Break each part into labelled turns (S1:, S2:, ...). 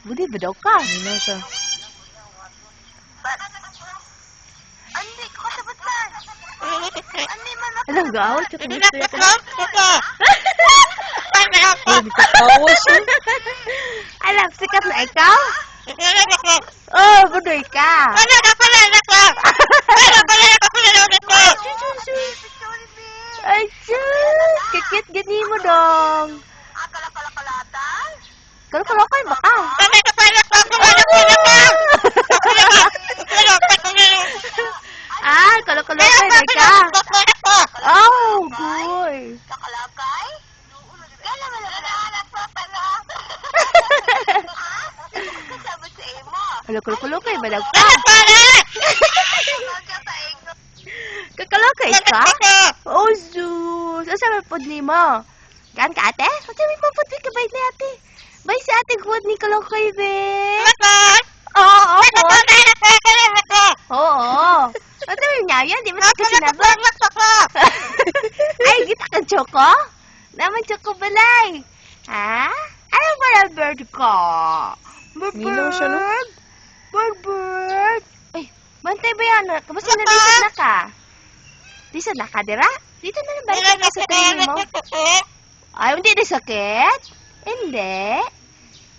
S1: Budi ba daw ka?
S2: Nino siya.
S3: Andi, ko sabot man. Andi man ako.
S1: Alam, gawat siya kung gusto niya.
S2: Ay, di ka tawa siya.
S1: Alam, sikat na ikaw? Oh, budoy ka. Ay, sus! Kikit gani mo dong.
S3: Kala-kala-kalatan.
S1: Kalokay ba ka? Ah, kalokay na ka. Oh, boy.
S3: Kakalakay? Kala mo lang anak pa pala. Kasabot sa imo.
S1: Kalokay ba daw ka? Kakalokay ka? Oh, sus! Asa may pod ni mo? Gaan ka, ate? Ate, may papudi ka ba ni ate? Bay si ate good ni kalokay, be. Oo, oo. Ate, may nyayan. Di ba sa sinabot? Ay, kita ka choco? Naman choco balay. Ha? Ano ba na bird ko?
S2: Nino siya, no?
S1: Bird. Ay, bantay ba yan? Kamusta na lisod na ka? Lisod na ka, dira? Dito na lang balik ka sa tayo mo. Ay, hindi na sakit? Hindi.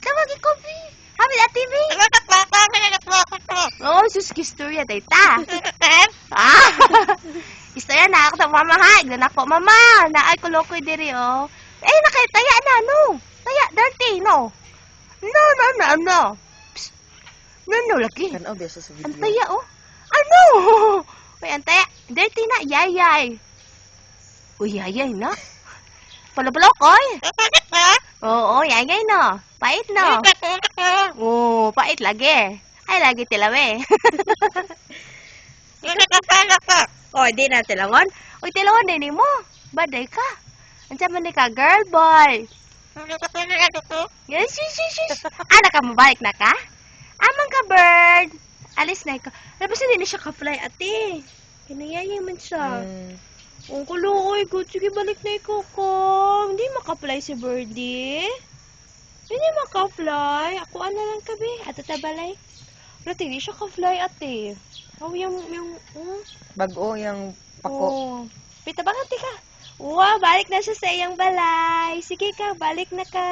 S1: Tawagin ko, B. Hamil at TV. Oh, sus, kistorya, tayta. Ah, istorya na ako sa mama, ha? Iglan ako, mama. Naay kulokoy diri, oh. Eh, nakitaya na, no. Taya, dirty, no. No. Psst. No, laki.
S2: Tanaw ba siya sa video?
S1: Antaya, oh. Ano? Uy, antaya. Dirty na, yayay. Uy, yayay na. Palabalok, Oo, yayay no. Pait no. Oo, pait lagi. Ay, lagi tilawe. Oh, di na tilawon. Uy, tilawon din mo. Baday ka. Ansa man ka, girl boy. Yes. Ana ka, mabalik na ka? Amang ka, bird. Alis na ka. Tapos hindi na siya ka-fly, ate. Kinayayay man siya. Ang kuloy, good. Sige, balik na ikaw ko. Hindi maka-fly si Birdie. Hindi maka-fly. Ako ano lang kabi. Ato tabalay. Pero hindi siya ka-fly, ate. Oh,
S2: Bago yung pako.
S1: Oh. Pita bang ate ka? Wow, balik na siya sa iyang balay. Sige ka, balik na ka.